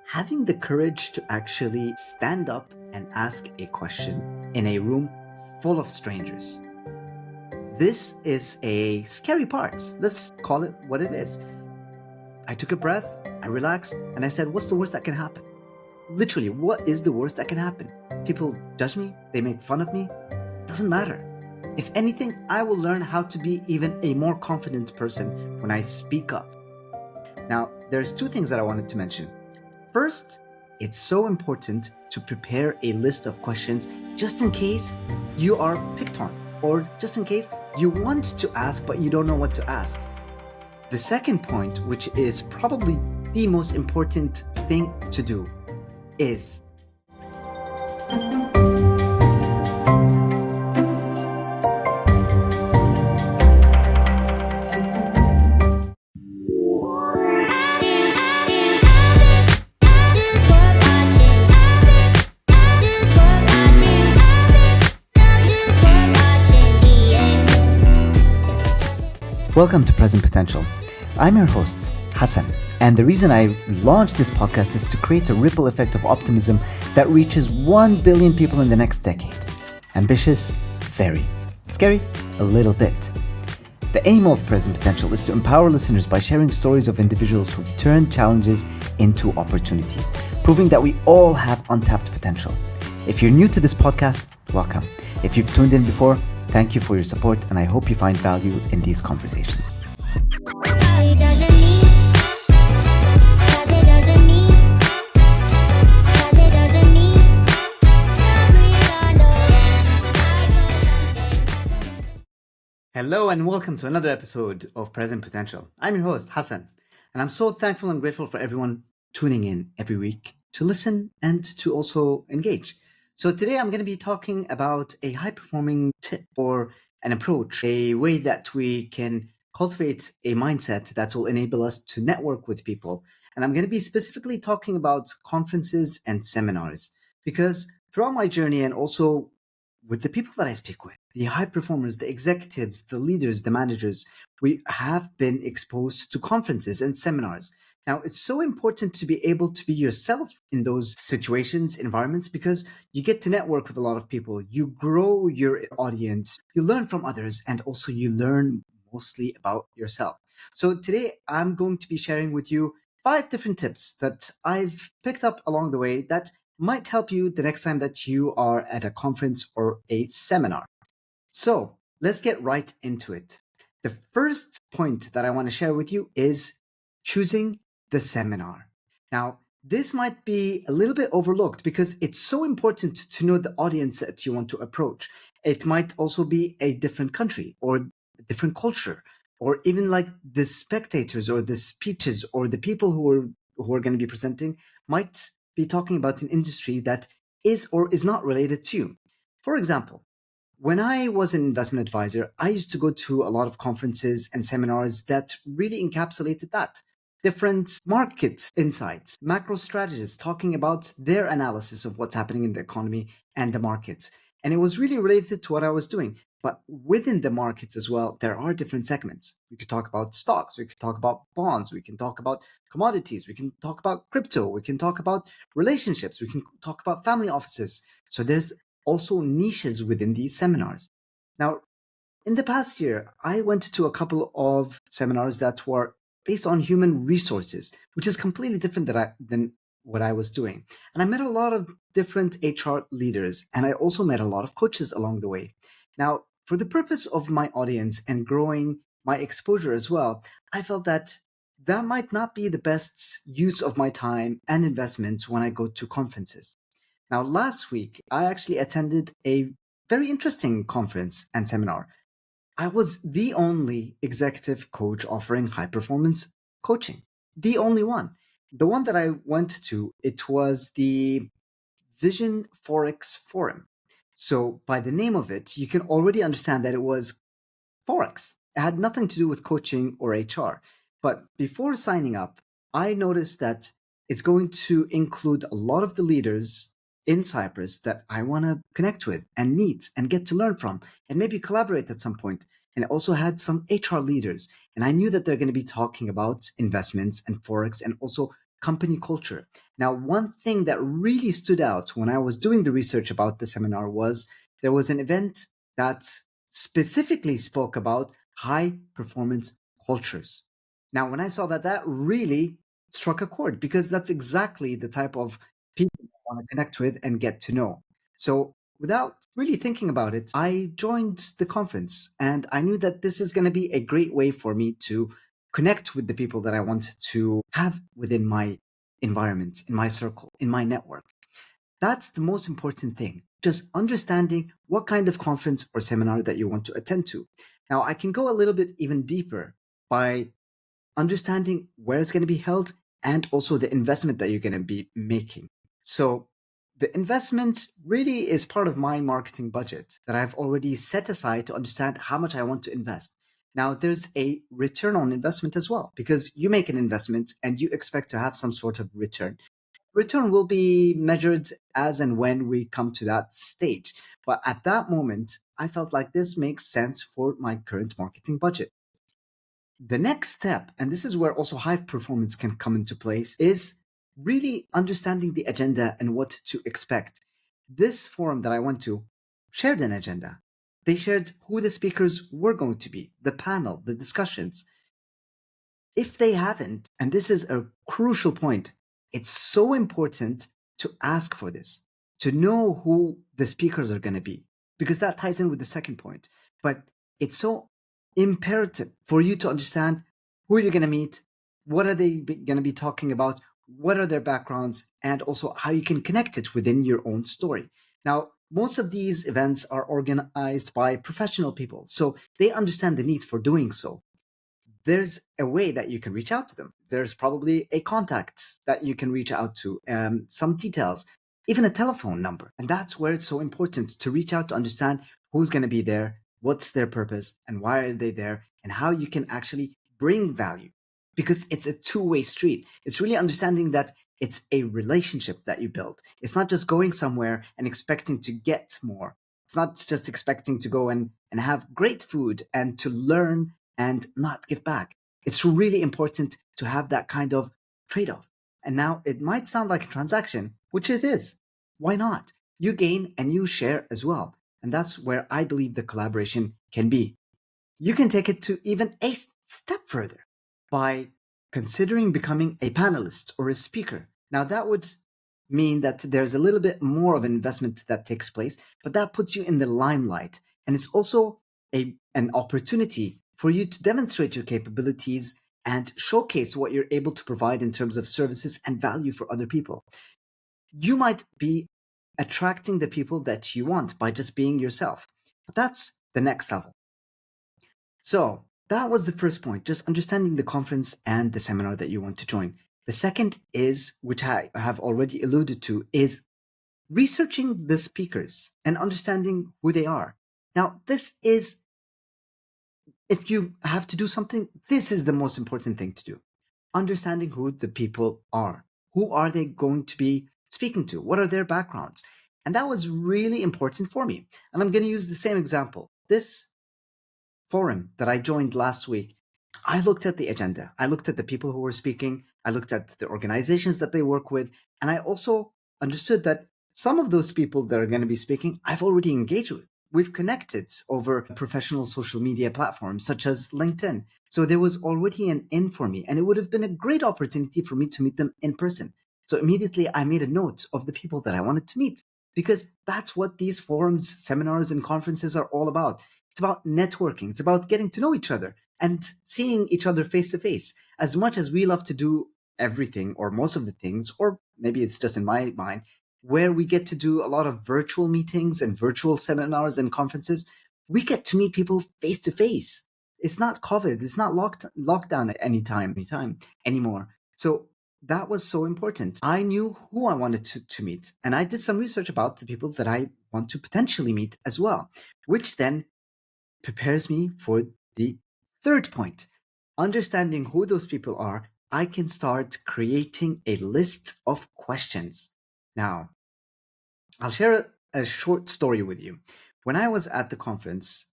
having the courage to actually stand up and ask a question in a room full of strangers. This is a scary part. Let's call it what it is. I took a breath, I relaxed, and I said, what's the worst that can happen? Literally, what is the worst that can happen? People judge me, they make fun of me. Doesn't matter. If anything, I will learn how to be even a more confident person when I speak up. Now, there's two things that I wanted to mention. First, it's so important to prepare a list of questions just in case you are picked on, or just in case you want to ask but you don't know what to ask. The second point, which is probably the most important thing to do, is Welcome to Present Potential. I'm your host, Hassan, and the reason I launched this podcast is to create a ripple effect of optimism that reaches 1 billion people in the next decade. Ambitious? Very. Scary? A little bit. The aim of Present Potential is to empower listeners by sharing stories of individuals who've turned challenges into opportunities, proving that we all have untapped potential. If you're new to this podcast, welcome. If you've tuned in before, thank you for your support, and I hope you find value in these conversations. Hello and welcome to another episode of Present Potential. I'm your host, Hassan, and I'm so thankful and grateful for everyone tuning in every week to listen and to also engage. So today I'm going to be talking about a high-performing tip or an approach, a way that we can cultivate a mindset that will enable us to network with people. And I'm going to be specifically talking about conferences and seminars, because throughout my journey and also with the people that I speak with, the high performers, the executives, the leaders, the managers, we have been exposed to conferences and seminars. Now, it's so important to be able to be yourself in those situations, environments, because you get to network with a lot of people. You grow your audience, you learn from others, and also you learn mostly about yourself. So today, I'm going to be sharing with you 5 different tips that I've picked up along the way that might help you the next time that you are at a conference or a seminar. So let's get right into it. The first point that I want to share with you is choosing the seminar. Now, this might be a little bit overlooked because it's so important to know the audience that you want to approach. It might also be a different country or a different culture, or even like the spectators or the speeches or the people who are going to be presenting might be talking about an industry that is or is not related to you. For example, when I was an investment advisor, I used to go to a lot of conferences and seminars that really encapsulated that. Different market insights, macro strategists talking about their analysis of what's happening in the economy and the markets. And it was really related to what I was doing. But within the markets as well, there are different segments. We could talk about stocks, we could talk about bonds, we can talk about commodities, we can talk about crypto, we can talk about relationships, we can talk about family offices. So there's also niches within these seminars. Now, in the past year, I went to a couple of seminars that were based on human resources, which is completely different than what I was doing. And I met a lot of different HR leaders, and I also met a lot of coaches along the way. Now, for the purpose of my audience and growing my exposure as well, I felt that that might not be the best use of my time and investment when I go to conferences. Now, last week, I actually attended a very interesting conference and seminar. I was the only executive coach offering high performance coaching, the only one. The one that I went to, it was the Vision Forex Forum. So, by the name of it, you can already understand that it was Forex. It had nothing to do with coaching or HR. But before signing up, I noticed that it's going to include a lot of the leaders in Cyprus that I want to connect with and meet and get to learn from and maybe collaborate at some point. And it also had some HR leaders. And I knew that they're going to be talking about investments and Forex and also company culture. Now, one thing that really stood out when I was doing the research about the seminar was there was an event that specifically spoke about high performance cultures. Now, when I saw that, that really struck a chord because that's exactly the type of people I want to connect with and get to know. So, without really thinking about it, I joined the conference and I knew that this is going to be a great way for me to connect with the people that I want to have within my environment, in my circle, in my network. That's the most important thing. Just understanding what kind of conference or seminar that you want to attend to. Now, I can go a little bit even deeper by understanding where it's going to be held and also the investment that you're going to be making. So, the investment really is part of my marketing budget that I've already set aside to understand how much I want to invest. Now, there's a return on investment as well because you make an investment and you expect to have some sort of return. Return will be measured as and when we come to that stage. But at that moment, I felt like this makes sense for my current marketing budget. The next step, and this is where also high performance can come into place, is really understanding the agenda and what to expect. This forum that I went to shared an agenda. They shared who the speakers were going to be, the panel, the discussions. If they haven't, and this is a crucial point, it's so important to ask for this, to know who the speakers are going to be, because that ties in with the second point. But it's so imperative for you to understand who you're going to meet, what are they going to be talking about, what are their backgrounds, and also how you can connect it within your own story. Now, most of these events are organized by professional people, so they understand the need for doing so. There's a way that you can reach out to them. There's probably a contact that you can reach out to, some details, even a telephone number. And that's where it's so important to reach out to understand who's going to be there, what's their purpose, and why are they there, and how you can actually bring value. Because it's a two-way street. It's really understanding that it's a relationship that you build. It's not just going somewhere and expecting to get more. It's not just expecting to go and have great food and to learn and not give back. It's really important to have that kind of trade off. And now it might sound like a transaction, which it is. Why not? You gain and you share as well. And that's where I believe the collaboration can be. You can take it to even a step further by considering becoming a panelist or a speaker. Now, that would mean that there's a little bit more of an investment that takes place, but that puts you in the limelight. And it's also an opportunity for you to demonstrate your capabilities and showcase what you're able to provide in terms of services and value for other people. You might be attracting the people that you want by just being yourself. But that's the next level. So that was the first point, just understanding the conference and the seminar that you want to join. The second is, which I have already alluded to, is researching the speakers and understanding who they are. Now, this is, if you have to do something, this is the most important thing to do. Understanding who the people are. Who are they going to be speaking to? What are their backgrounds? And that was really important for me. And I'm going to use the same example. This forum that I joined last week, I looked at the agenda. I looked at the people who were speaking. I looked at the organizations that they work with. And I also understood that some of those people that are going to be speaking, I've already engaged with. We've connected over professional social media platforms such as LinkedIn. So there was already an in for me, and it would have been a great opportunity for me to meet them in person. So immediately I made a note of the people that I wanted to meet because that's what these forums, seminars, and conferences are all about. It's about networking. It's about getting to know each other and seeing each other face to face. As much as we love to do everything or most of the things, or maybe it's just in my mind, where we get to do a lot of virtual meetings and virtual seminars and conferences, we get to meet people face to face. It's not COVID. It's not lockdown at anytime anymore. So that was so important. I knew who I wanted to meet, and I did some research about the people that I want to potentially meet as well, which then prepares me for the third point. Understanding who those people are, I can start creating a list of questions. Now, I'll share a short story with you. When I was at the conference,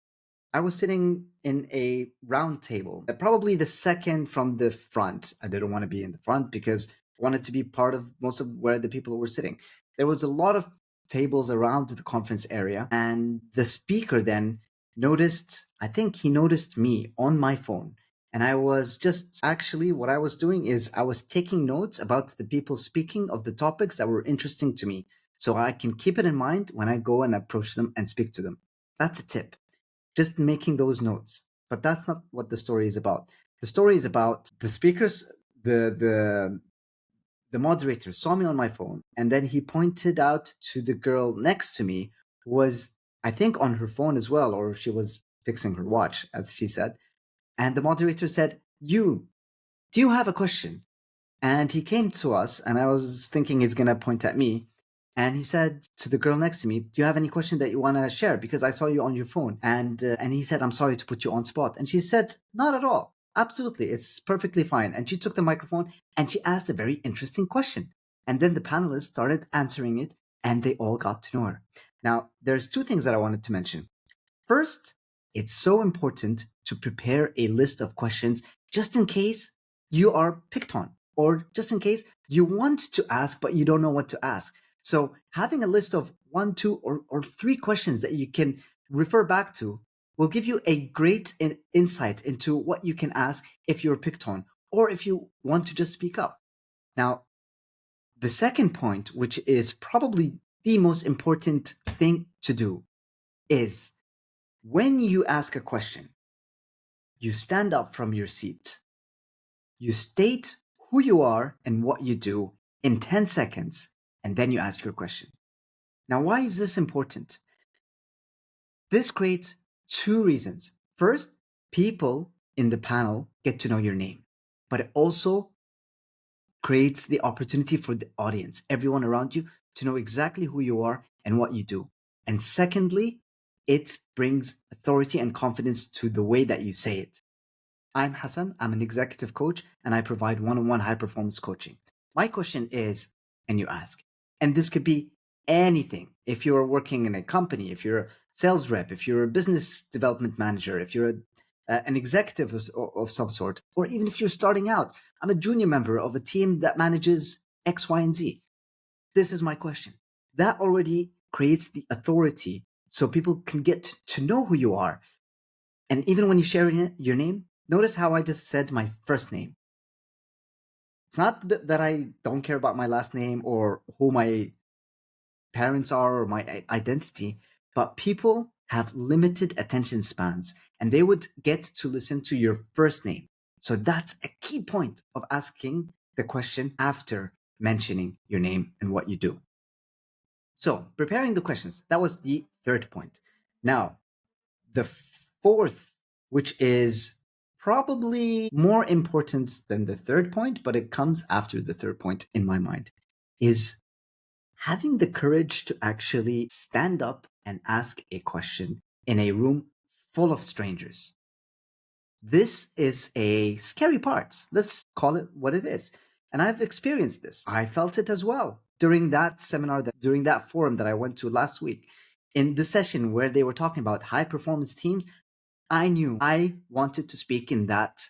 I was sitting in a round table, probably the second from the front. I didn't want to be in the front because wanted to be part of most of where the people were sitting. There was a lot of tables around the conference area, and the speaker then noticed, I think he noticed me on my phone. And I was just actually, what I was doing is I was taking notes about the people speaking of the topics that were interesting to me. So I can keep it in mind when I go and approach them and speak to them. That's a tip. Just making those notes. But that's not what the story is about. The story is about the speakers, the moderator saw me on my phone, and then he pointed out to the girl next to me who was, I think, on her phone as well, or she was fixing her watch, as she said. And the moderator said, "You, do you have a question?" And he came to us, and I was thinking he's going to point at me. And he said to the girl next to me, "Do you have any question that you want to share? Because I saw you on your phone." And he said, "I'm sorry to put you on spot." And she said, "Not at all. Absolutely. It's perfectly fine." And she took the microphone and she asked a very interesting question. And then the panelists started answering it, and they all got to know her. Now, there's two things that I wanted to mention. First, it's so important to prepare a list of questions just in case you are picked on, or just in case you want to ask, but you don't know what to ask. So, having a list of one, two, or three questions that you can refer back to will give you a great insight into what you can ask if you're picked on, or if you want to just speak up. Now, the second point, which is probably the most important thing to do, is when you ask a question, you stand up from your seat. You state who you are and what you do in 10 seconds, and then you ask your question. Now, why is this important? This creates two reasons. First, people in the panel get to know your name, but it also creates the opportunity for the audience, everyone around you, to know exactly who you are and what you do. And secondly, it brings authority and confidence to the way that you say it. I'm Hassan, I'm an executive coach, and I provide one-on-one high-performance coaching. My question is, and you ask, and this could be anything. If you're working in a company, if you're a sales rep, if you're a business development manager, if you're an executive of some sort, or even if you're starting out, I'm a junior member of a team that manages X, Y, and Z. This is my question. That already creates the authority so people can get to know who you are. And even when you share your name, notice how I just said my first name. It's not that I don't care about my last name or who my parents are or my identity, but people have limited attention spans and they would get to listen to your first name. So that's a key point of asking the question after mentioning your name and what you do. So, preparing the questions, that was the third point. Now, the fourth, which is probably more important than the third point, but it comes after the third point in my mind, is having the courage to actually stand up and ask a question in a room full of strangers. This is a scary part. Let's call it what it is. And I've experienced this. I felt it as well during that seminar, during that forum that I went to last week. In the session where they were talking about high performance teams, I knew I wanted to speak in that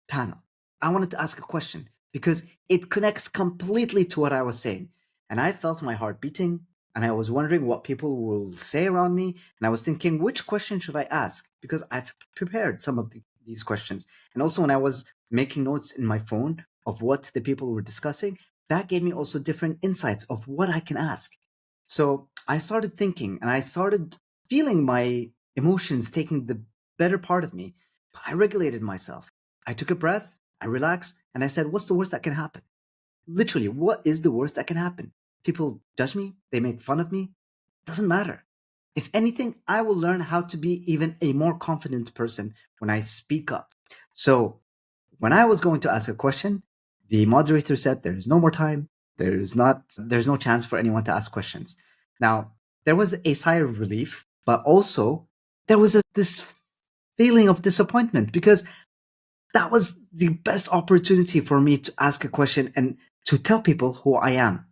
panel. I wanted to ask a question because it connects completely to what I was saying. And I felt my heart beating and I was wondering what people will say around me. And I was thinking, which question should I ask? Because I've prepared some of these questions. And also, when I was making notes in my phone of what the people were discussing, that gave me also different insights of what I can ask. So I started thinking and I started feeling my emotions taking the better part of me. I regulated myself. I took a breath, I relaxed, and I said, what's the worst that can happen? Literally, what is the worst that can happen? People judge me, they make fun of me. Doesn't matter. If anything, I will learn how to be even a more confident person when I speak up. So when I was going to ask a question, the moderator said there's no more time. There's no chance for anyone to ask questions. Now, there was a sigh of relief, but also there was this feeling of disappointment because that was the best opportunity for me to ask a question and to tell people who I am.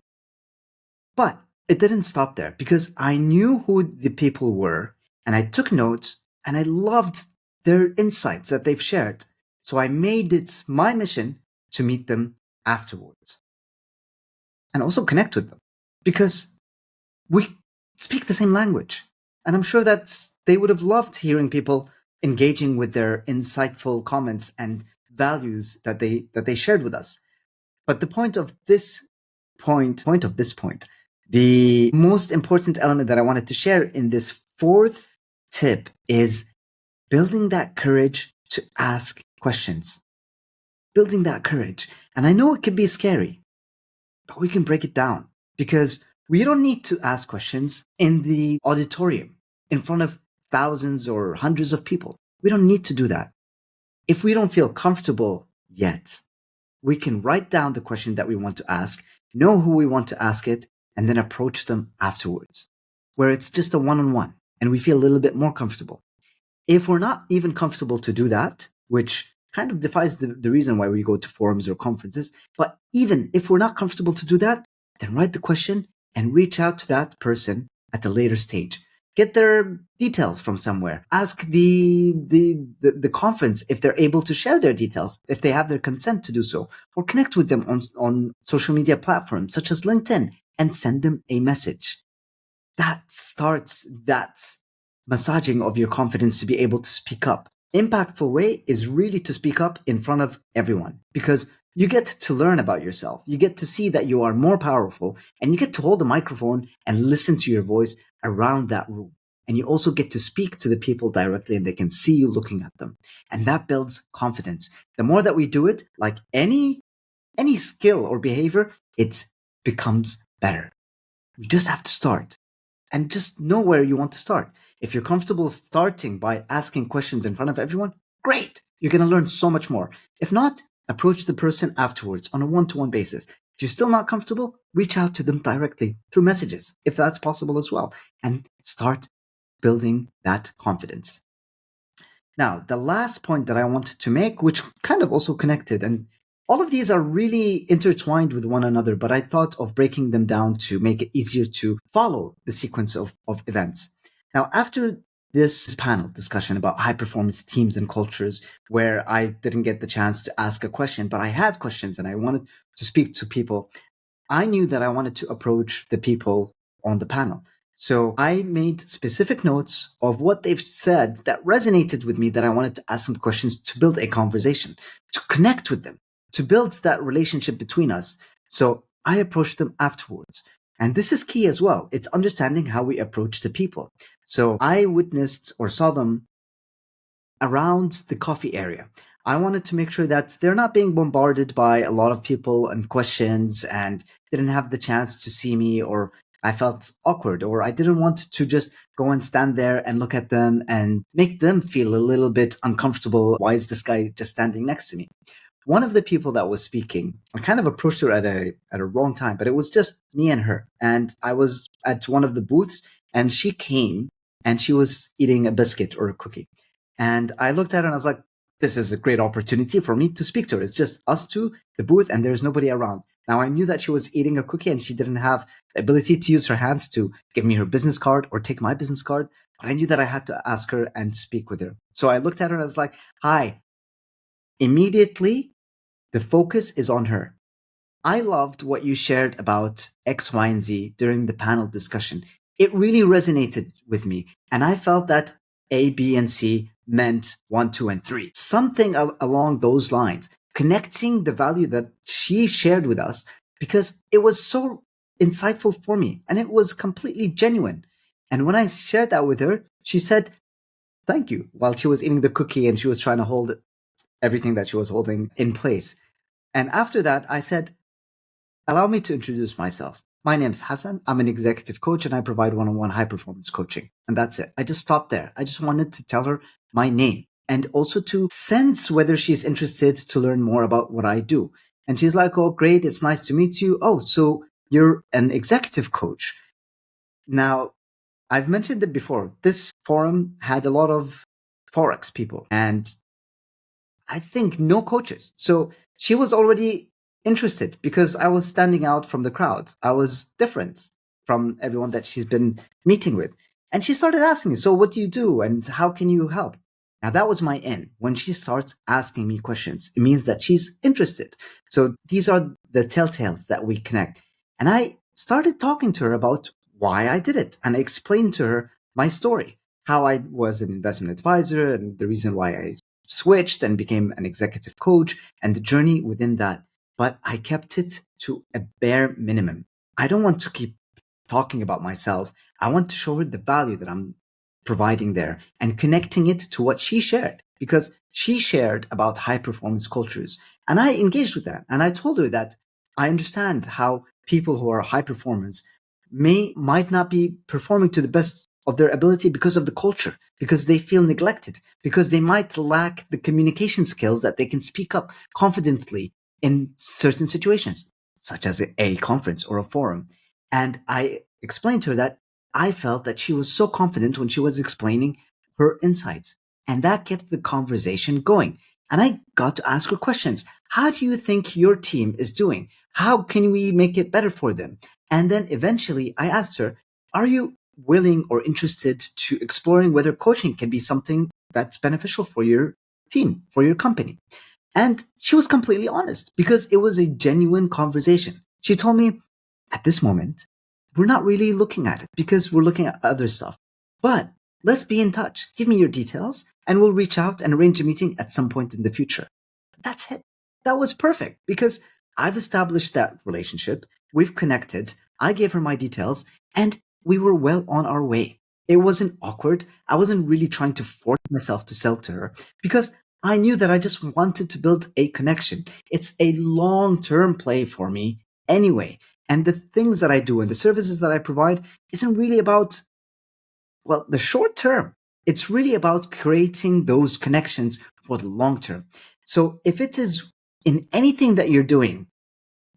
But it didn't stop there because I knew who the people were and I took notes and I loved their insights that they've shared. So I made it my mission to meet them afterwards and also connect with them because we speak the same language. And I'm sure that they would have loved hearing people engaging with their insightful comments and values that they shared with us. But the point, the most important element that I wanted to share in this fourth tip is building that courage to ask questions. Building that courage. And I know it can be scary, but we can break it down because we don't need to ask questions in the auditorium in front of thousands or hundreds of people. We don't need to do that. If we don't feel comfortable yet, we can write down the question that we want to ask, know who we want to ask it, and then approach them afterwards, where it's just a one on one and we feel a little bit more comfortable. If we're not even comfortable to do that, which kind of defies the reason why we go to forums or conferences, but even if we're not comfortable to do that, then write the question and reach out to that person at a later stage. Get their details from somewhere. Ask the conference if they're able to share their details, if they have their consent to do so, or connect with them on social media platforms such as LinkedIn and send them a message. That starts that massaging of your confidence to be able to speak up. Impactful way is really to speak up in front of everyone because you get to learn about yourself. You get to see that you are more powerful and you get to hold a microphone and listen to your voice around that room. And you also get to speak to the people directly and they can see you looking at them. And that builds confidence. The more that we do it, like any skill or behavior, it becomes better. You just have to start and just know where you want to start. If you're comfortable starting by asking questions in front of everyone, great. You're going to learn so much more. If not, approach the person afterwards on a one-to-one basis. If you're still not comfortable, reach out to them directly through messages, if that's possible as well, and start building that confidence. Now, the last point that I wanted to make, which kind of also connected, and all of these are really intertwined with one another, but I thought of breaking them down to make it easier to follow the sequence of events. Now, after this panel discussion about high performance teams and cultures, where I didn't get the chance to ask a question, but I had questions and I wanted to speak to people, I knew that I wanted to approach the people on the panel. So I made specific notes of what they've said that resonated with me that I wanted to ask some questions to build a conversation, to connect with them, to build that relationship between us. So I approached them afterwards. And this is key as well. It's understanding how we approach the people. So I witnessed or saw them around the coffee area. I wanted to make sure that they're not being bombarded by a lot of people and questions and didn't have the chance to see me, or I felt awkward, or I didn't want to just go and stand there and look at them and make them feel a little bit uncomfortable. Why is this guy just standing next to me? One of the people that was speaking, I kind of approached her at a wrong time, but it was just me and her. And I was at one of the booths and she came and she was eating a biscuit or a cookie. And I looked at her and I was like, this is a great opportunity for me to speak to her. It's just us two, the booth, and there's nobody around. Now, I knew that she was eating a cookie and she didn't have the ability to use her hands to give me her business card or take my business card, but I knew that I had to ask her and speak with her. So I looked at her and I was like, hi. Immediately, the focus is on her. I loved what you shared about X, Y, and Z during the panel discussion. It really resonated with me. And I felt that A, B, and C meant 1, 2, and 3. Something along those lines, connecting the value that she shared with us, because it was so insightful for me and it was completely genuine. And when I shared that with her, she said, thank you, while she was eating the cookie and she was trying to hold everything that she was holding in place. And after that, I said, allow me to introduce myself. My name is Hassan. I'm an executive coach and I provide one-on-one high-performance coaching. And that's it. I just stopped there. I just wanted to tell her my name and also to sense whether she's interested to learn more about what I do. And she's like, oh, great. It's nice to meet you. Oh, so you're an executive coach. Now, I've mentioned it before. This forum had a lot of Forex people and I think no coaches. So she was already interested because I was standing out from the crowd. I was different from everyone that she's been meeting with. And she started asking me, so what do you do and how can you help? Now, that was my in. When she starts asking me questions, it means that she's interested. So these are the telltales that we connect. And I started talking to her about why I did it. And I explained to her my story, how I was an investment advisor and the reason why I switched and became an executive coach and the journey within that. But I kept it to a bare minimum. I don't want to keep talking about myself. I want to show her the value that I'm providing there and connecting it to what she shared, because she shared about high performance cultures. And I engaged with that. And I told her that I understand how people who are high performance might not be performing to the best of their ability because of the culture, because they feel neglected, because they might lack the communication skills that they can speak up confidently in certain situations, such as a conference or a forum. And I explained to her that I felt that she was so confident when she was explaining her insights. And that kept the conversation going. And I got to ask her questions. How do you think your team is doing? How can we make it better for them? And then eventually I asked her, are you willing or interested to exploring whether coaching can be something that's beneficial for your team, for your company? And she was completely honest because it was a genuine conversation. She told me, at this moment, we're not really looking at it because we're looking at other stuff. But let's be in touch. Give me your details and we'll reach out and arrange a meeting at some point in the future. That's it. That was perfect because I've established that relationship. We've connected. I gave her my details and we were well on our way. It wasn't awkward. I wasn't really trying to force myself to sell to her because I knew that I just wanted to build a connection. It's a long-term play for me anyway. And the things that I do and the services that I provide isn't really about, well, the short term. It's really about creating those connections for the long term. So if it is in anything that you're doing,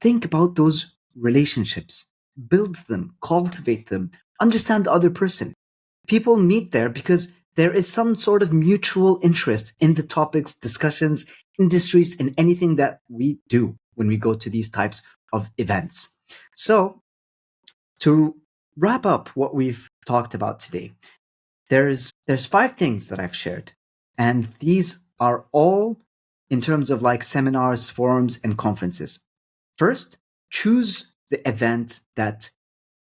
think about those relationships, build them, cultivate them, understand the other person. People meet there because there is some sort of mutual interest in the topics, discussions, industries, and anything that we do when we go to these types of events. So to wrap up what we've talked about today, there's 5 things that I've shared, and these are all in terms of like seminars, forums, and conferences. First, choose the event that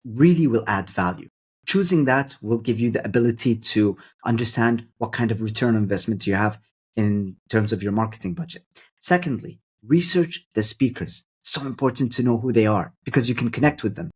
really will add value. Choosing that will give you the ability to understand what kind of return on investment you have in terms of your marketing budget. Secondly, research the speakers. It's so important to know who they are because you can connect with them.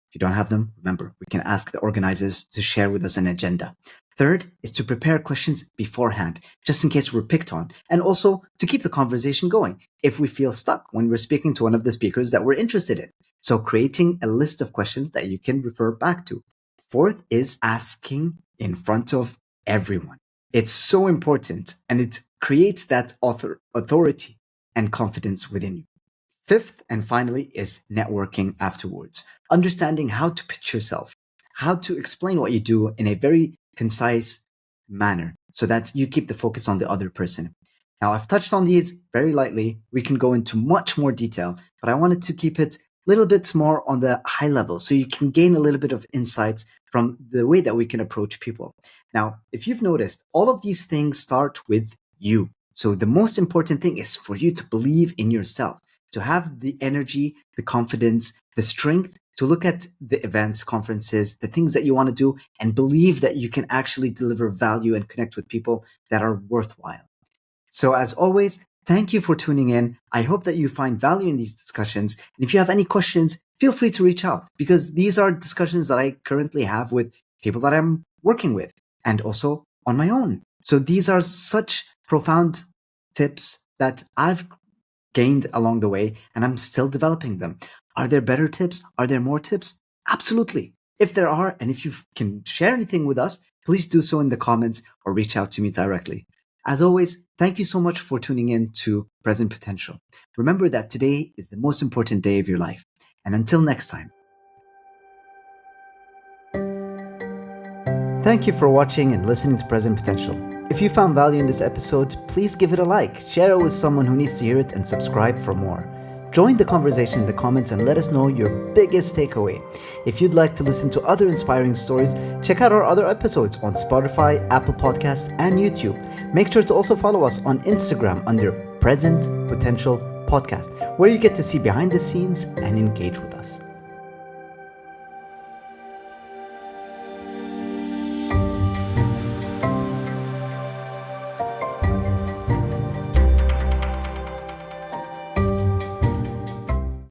If you don't have them, remember, we can ask the organizers to share with us an agenda. Third is to prepare questions beforehand, just in case we're picked on, and also to keep the conversation going if we feel stuck when we're speaking to one of the speakers that we're interested in. So creating a list of questions that you can refer back to. Fourth is asking in front of everyone. It's so important and it creates that authority and confidence within you. Fifth and finally is networking afterwards. Understanding how to pitch yourself, how to explain what you do in a very concise manner so that you keep the focus on the other person. Now, I've touched on these very lightly. We can go into much more detail, but I wanted to keep it a little bit more on the high level so you can gain a little bit of insights from the way that we can approach people. Now, if you've noticed, all of these things start with you. So the most important thing is for you to believe in yourself, to have the energy, the confidence, the strength to look at the events, conferences, the things that you want to do and believe that you can actually deliver value and connect with people that are worthwhile. So as always, thank you for tuning in. I hope that you find value in these discussions. And if you have any questions, feel free to reach out because these are discussions that I currently have with people that I'm working with and also on my own. So these are such profound tips that I've gained along the way and I'm still developing them. Are there better tips? Are there more tips? Absolutely. If there are, and if you can share anything with us, please do so in the comments or reach out to me directly. As always, thank you so much for tuning in to Present Potential. Remember that today is the most important day of your life. And until next time. Thank you for watching and listening to Present Potential. If you found value in this episode, please give it a like, share it with someone who needs to hear it, and subscribe for more. Join the conversation in the comments and let us know your biggest takeaway. If you'd like to listen to other inspiring stories, check out our other episodes on Spotify, Apple Podcasts, and YouTube. Make sure to also follow us on Instagram under Present Potential Podcast, where you get to see behind the scenes and engage with us.